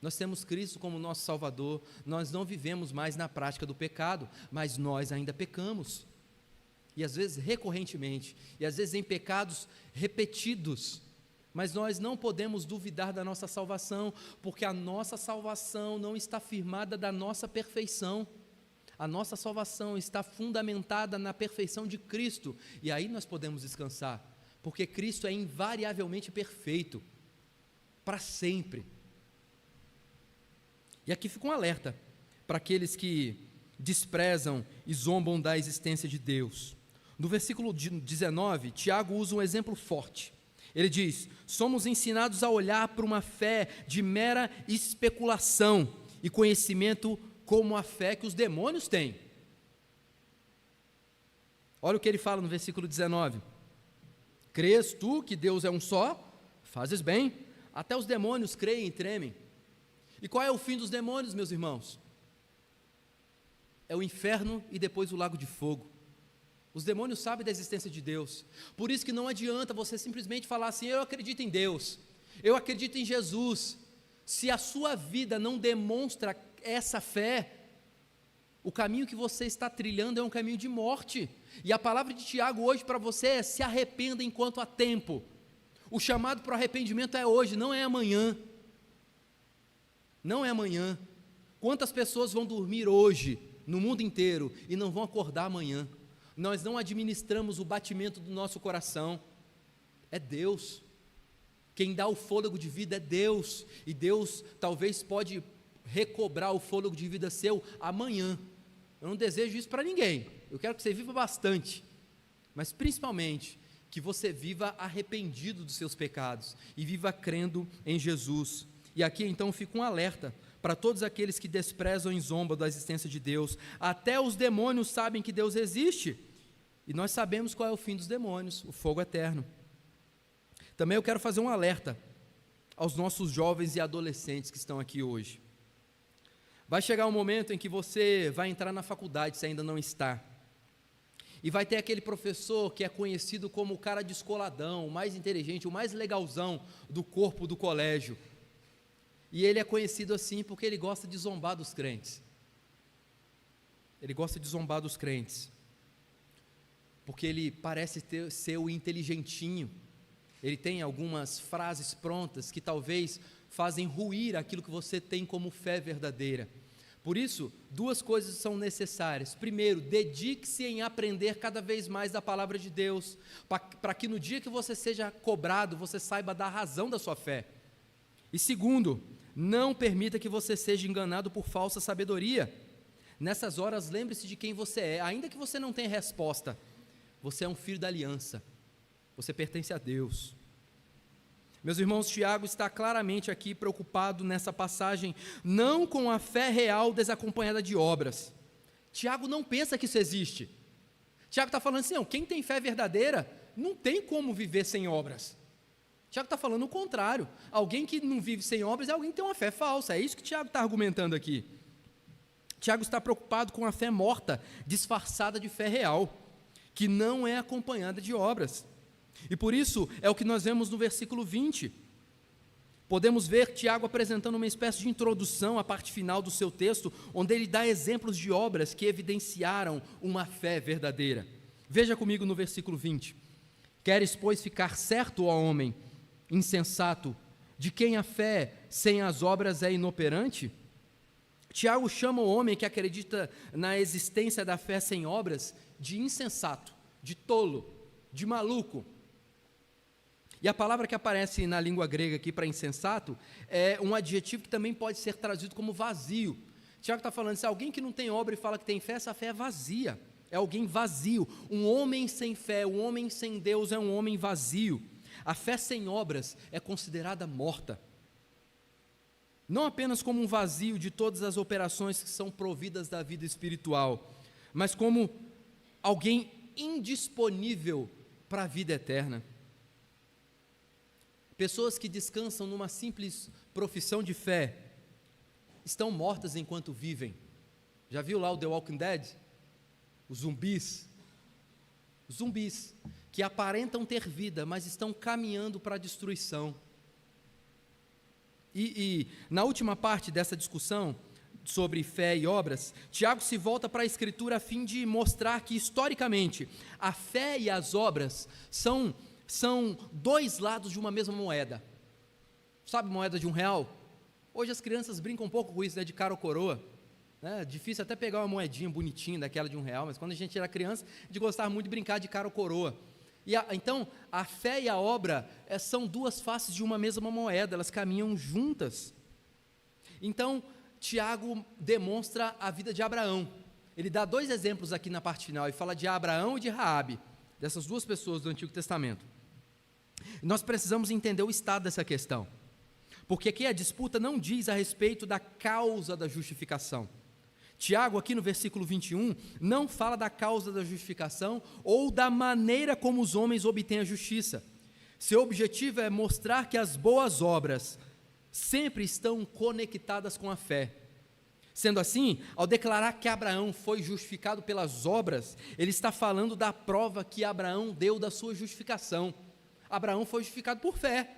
Nós temos Cristo como nosso Salvador, nós não vivemos mais na prática do pecado, mas nós ainda pecamos, e às vezes recorrentemente, e às vezes em pecados repetidos, mas nós não podemos duvidar da nossa salvação, porque a nossa salvação não está firmada da nossa perfeição, a nossa salvação está fundamentada na perfeição de Cristo, e aí nós podemos descansar, porque Cristo é invariavelmente perfeito, para sempre. E aqui fica um alerta para aqueles que desprezam e zombam da existência de Deus. No versículo 19, Tiago usa um exemplo forte. Ele diz: somos ensinados a olhar para uma fé de mera especulação e conhecimento como a fé que os demônios têm. Olha o que ele fala no versículo 19: crês tu que Deus é um só? Fazes bem, até os demônios creem e tremem. E qual é o fim dos demônios, meus irmãos? É o inferno e depois o lago de fogo. Os demônios sabem da existência de Deus, por isso que não adianta você simplesmente falar assim: eu acredito em Deus, eu acredito em Jesus. Se a sua vida não demonstra essa fé, o caminho que você está trilhando é um caminho de morte, e a palavra de Tiago hoje para você é: se arrependa enquanto há tempo. O chamado para o arrependimento é hoje, não é amanhã. Não é amanhã. Quantas pessoas vão dormir hoje, no mundo inteiro, e não vão acordar amanhã? Nós não administramos o batimento do nosso coração, é Deus. Quem dá o fôlego de vida é Deus, e Deus talvez pode recobrar o fôlego de vida seu amanhã. Eu não desejo isso para ninguém, eu quero que você viva bastante, mas principalmente que você viva arrependido dos seus pecados, e viva crendo em Jesus. E aqui então fica um alerta para todos aqueles que desprezam e zombam da existência de Deus. Até os demônios sabem que Deus existe, e nós sabemos qual é o fim dos demônios: o fogo eterno. Também eu quero fazer um alerta aos nossos jovens e adolescentes que estão aqui hoje. Vai chegar um momento em que você vai entrar na faculdade, se ainda não está, e vai ter aquele professor que é conhecido como o cara descoladão, o mais inteligente, o mais legalzão do corpo do colégio. E ele é conhecido assim porque ele gosta de zombar dos crentes. Ele gosta de zombar dos crentes, porque ele parece ser o inteligentinho. Ele tem algumas frases prontas que talvez fazem ruir aquilo que você tem como fé verdadeira. Por isso, duas coisas são necessárias. Primeiro, dedique-se em aprender cada vez mais da palavra de Deus, para que no dia que você seja cobrado, você saiba da razão da sua fé. E segundo, não permita que você seja enganado por falsa sabedoria. Nessas horas, lembre-se de quem você é, ainda que você não tenha resposta. Você é um filho da aliança, você pertence a Deus. Meus irmãos, Tiago está claramente aqui preocupado nessa passagem, não com a fé real desacompanhada de obras. Tiago não pensa que isso existe. Tiago está falando assim, não, quem tem fé verdadeira não tem como viver sem obras. Tiago está falando o contrário. Alguém que não vive sem obras é alguém que tem uma fé falsa. É isso que Tiago está argumentando aqui. Tiago está preocupado com a fé morta, disfarçada de fé real, que não é acompanhada de obras. E por isso é o que nós vemos no versículo 20. Podemos ver Tiago apresentando uma espécie de introdução à parte final do seu texto, onde ele dá exemplos de obras que evidenciaram uma fé verdadeira. Veja comigo no versículo 20. Queres, pois, ficar certo, ó homem, insensato, de quem a fé sem as obras é inoperante? Tiago chama o homem que acredita na existência da fé sem obras de insensato, de tolo, de maluco. E a palavra que aparece na língua grega aqui para insensato é um adjetivo que também pode ser traduzido como vazio. Tiago está falando, se alguém que não tem obra e fala que tem fé, essa fé é vazia, é alguém vazio. Um homem sem fé, um homem sem Deus é um homem vazio. A fé sem obras é considerada morta. Não apenas como um vazio de todas as operações que são providas da vida espiritual, mas como alguém indisponível para a vida eterna. Pessoas que descansam numa simples profissão de fé estão mortas enquanto vivem. Já viu lá o The Walking Dead? Os zumbis. Os zumbis que aparentam ter vida, mas estão caminhando para a destruição. E na última parte dessa discussão sobre fé e obras, Tiago se volta para a Escritura a fim de mostrar que, historicamente, a fé e as obras são dois lados de uma mesma moeda. Sabe moeda de R$1? Hoje as crianças brincam um pouco com isso, né, de cara ou coroa. É difícil até pegar uma moedinha bonitinha daquela de R$1, mas quando a gente era criança, a gente gostava muito de brincar de cara ou coroa. Então, a fé e a obra são duas faces de uma mesma moeda, elas caminham juntas. Então, Tiago demonstra a vida de Abraão. Ele dá dois exemplos aqui na parte final, e fala de Abraão e de Raabe, dessas duas pessoas do Antigo Testamento. Nós precisamos entender o estado dessa questão, porque aqui a disputa não diz a respeito da causa da justificação. Tiago, aqui no versículo 21, não fala da causa da justificação ou da maneira como os homens obtêm a justiça. Seu objetivo é mostrar que as boas obras sempre estão conectadas com a fé. Sendo assim, ao declarar que Abraão foi justificado pelas obras, ele está falando da prova que Abraão deu da sua justificação. Abraão foi justificado por fé.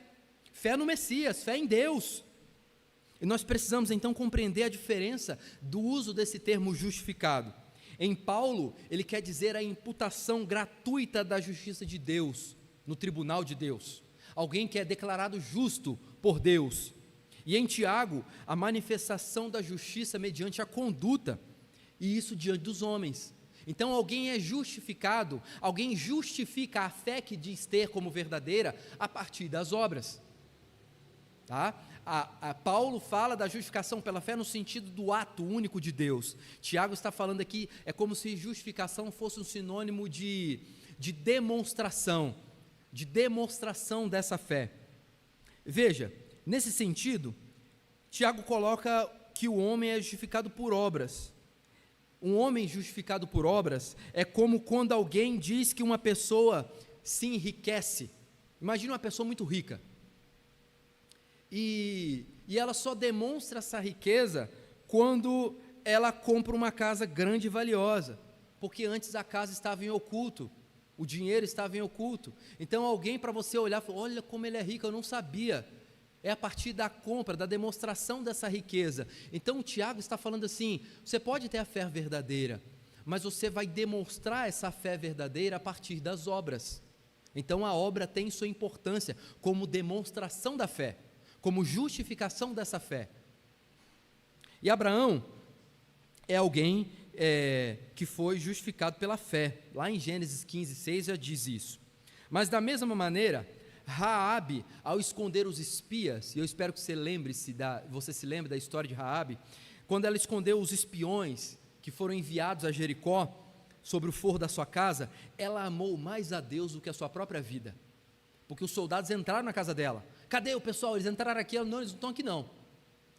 Fé no Messias, fé em Deus. E nós precisamos então compreender a diferença do uso desse termo justificado. Em Paulo, ele quer dizer a imputação gratuita da justiça de Deus, no tribunal de Deus. Alguém que é declarado justo por Deus. E em Tiago, a manifestação da justiça mediante a conduta, e isso diante dos homens. Então alguém é justificado, alguém justifica a fé que diz ter como verdadeira a partir das obras. Tá? Paulo fala da justificação pela fé no sentido do ato único de Deus. Tiago está falando aqui, é como se justificação fosse um sinônimo de demonstração dessa fé. Veja, nesse sentido, Tiago coloca que o homem é justificado por obras. Um homem justificado por obras é como quando alguém diz que uma pessoa se enriquece. Imagina uma pessoa muito rica. E ela só demonstra essa riqueza quando ela compra uma casa grande e valiosa, porque antes a casa estava em oculto, o dinheiro estava em oculto. Então alguém, para você olhar, fala, olha como ele é rico, eu não sabia. É a partir da compra, da demonstração dessa riqueza. Então o Tiago está falando assim, você pode ter a fé verdadeira, mas você vai demonstrar essa fé verdadeira a partir das obras. Então a obra tem sua importância como demonstração da fé, como justificação dessa fé. E Abraão, é alguém que foi justificado pela fé. Lá em Gênesis 15:6 já diz isso. Mas da mesma maneira, Raabe, ao esconder os espias, e eu espero que você se lembre da história de Raabe, quando ela escondeu os espiões que foram enviados a Jericó sobre o forro da sua casa, ela amou mais a Deus do que a sua própria vida, porque os soldados entraram na casa dela. Cadê o pessoal? Eles entraram aqui. Não, eles não estão aqui não.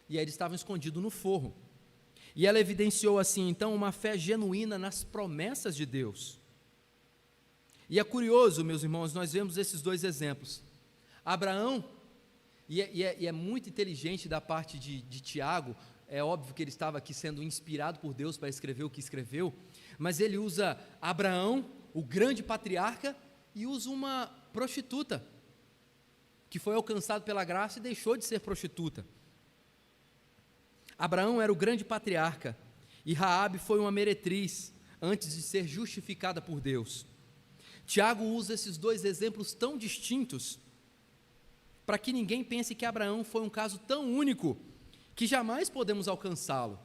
E aí eles estavam escondidos no forro. E ela evidenciou assim, então, uma fé genuína nas promessas de Deus. E é curioso, meus irmãos, nós vemos esses dois exemplos. Abraão, e é muito inteligente da parte de Tiago, é óbvio que ele estava aqui sendo inspirado por Deus para escrever o que escreveu, mas ele usa Abraão, o grande patriarca, e usa uma prostituta, que foi alcançado pela graça e deixou de ser prostituta. Abraão era o grande patriarca, e Raabe foi uma meretriz, antes de ser justificada por Deus. Tiago usa esses dois exemplos tão distintos, para que ninguém pense que Abraão foi um caso tão único, que jamais podemos alcançá-lo.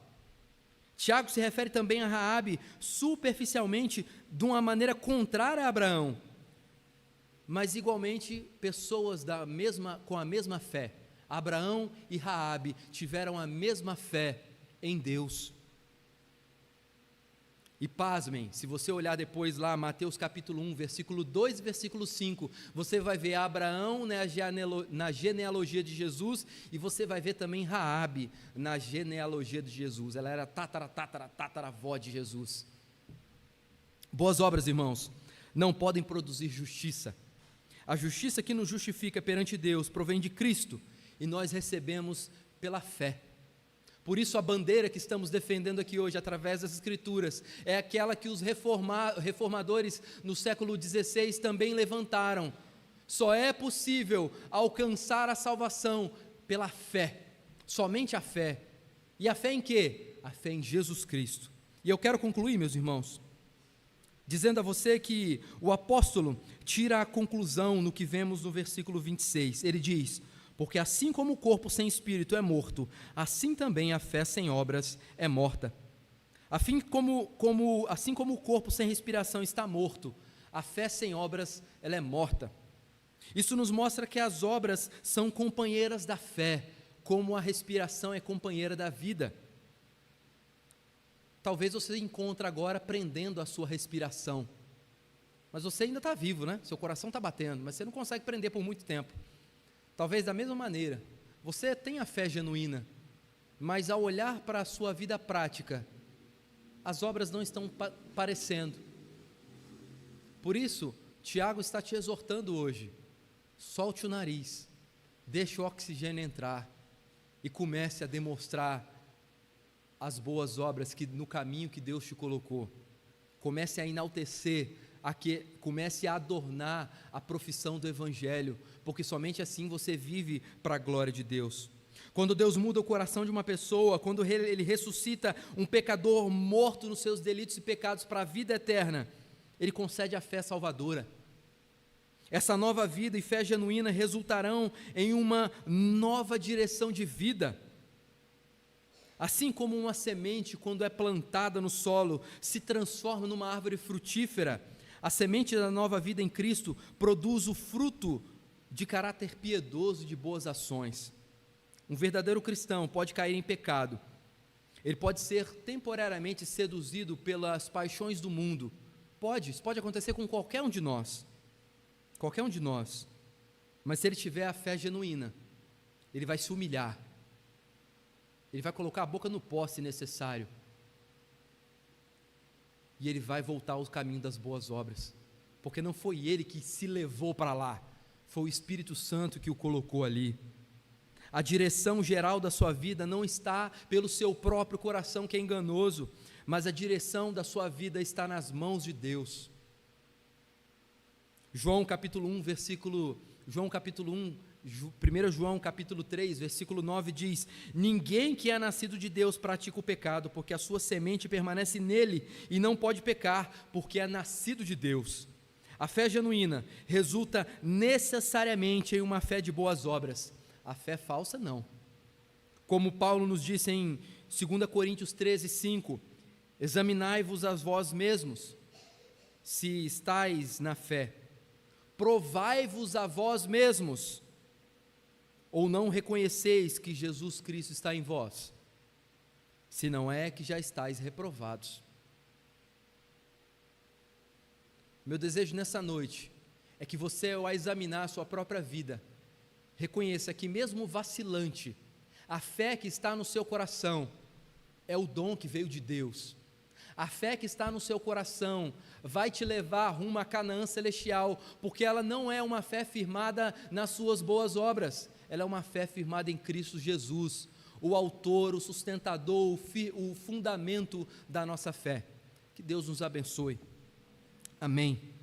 Tiago se refere também a Raabe, superficialmente, de uma maneira contrária a Abraão, mas igualmente pessoas com a mesma fé. Abraão e Raabe tiveram a mesma fé em Deus. E pasmem, se você olhar depois lá, Mateus capítulo 1, versículo 2 e versículo 5, você vai ver Abraão na genealogia de Jesus, e você vai ver também Raabe na genealogia de Jesus. Ela era tataravó de Jesus. Boas obras, irmãos, não podem produzir justiça. A justiça que nos justifica perante Deus provém de Cristo, e nós recebemos pela fé. Por isso a bandeira que estamos defendendo aqui hoje, através das Escrituras, é aquela que os reformadores no século XVI também levantaram. Só é possível alcançar a salvação pela fé, somente a fé. E a fé em quê? A fé em Jesus Cristo. E eu quero concluir, meus irmãos, dizendo a você que o apóstolo tira a conclusão no que vemos no versículo 26. Ele diz: porque assim como o corpo sem espírito é morto, assim também a fé sem obras é morta. Assim como o corpo sem respiração está morto, a fé sem obras ela é morta. Isso nos mostra que as obras são companheiras da fé, como a respiração é companheira da vida. Talvez você encontre agora prendendo a sua respiração, mas você ainda está vivo, né? Seu coração está batendo, mas você não consegue prender por muito tempo. Talvez da mesma maneira, você tenha fé genuína, mas ao olhar para a sua vida prática, as obras não estão parecendo. Por isso, Tiago está te exortando hoje: solte o nariz, deixe o oxigênio entrar e comece a demonstrar as boas obras no caminho que Deus te colocou. Comece a enaltecer, comece a adornar a profissão do Evangelho, porque somente assim você vive para a glória de Deus. Quando Deus muda o coração de uma pessoa, quando Ele ressuscita um pecador morto nos seus delitos e pecados para a vida eterna, Ele concede a fé salvadora. Essa nova vida e fé genuína resultarão em uma nova direção de vida. Assim como uma semente, quando é plantada no solo, se transforma numa árvore frutífera, a semente da nova vida em Cristo produz o fruto de caráter piedoso e de boas ações. Um verdadeiro cristão pode cair em pecado, ele pode ser temporariamente seduzido pelas paixões do mundo, isso pode acontecer com qualquer um de nós, mas se ele tiver a fé genuína, ele vai se humilhar, ele vai colocar a boca no pó se necessário, e ele vai voltar ao caminho das boas obras, porque não foi ele que se levou para lá, foi o Espírito Santo que o colocou ali. A direção geral da sua vida não está pelo seu próprio coração, que é enganoso, mas a direção da sua vida está nas mãos de Deus. João capítulo 1, 1 João capítulo 3, versículo 9 diz: ninguém que é nascido de Deus pratica o pecado, porque a sua semente permanece nele e não pode pecar, porque é nascido de Deus. A fé genuína resulta necessariamente em uma fé de boas obras. A fé falsa não. Como Paulo nos disse em 2 Coríntios 13, 5, Examinai-vos a vós mesmos, se estáis na fé. Provai-vos a vós mesmos, ou não reconheceis que Jesus Cristo está em vós? Se não é que já estáis reprovados. Meu desejo nessa noite é que você, ao examinar a sua própria vida, reconheça que mesmo vacilante, a fé que está no seu coração é o dom que veio de Deus. A fé que está no seu coração vai te levar rumo a Canaã celestial, porque ela não é uma fé firmada nas suas boas obras, ela é uma fé firmada em Cristo Jesus, o autor, o sustentador, o fundamento da nossa fé. Que Deus nos abençoe. Amém.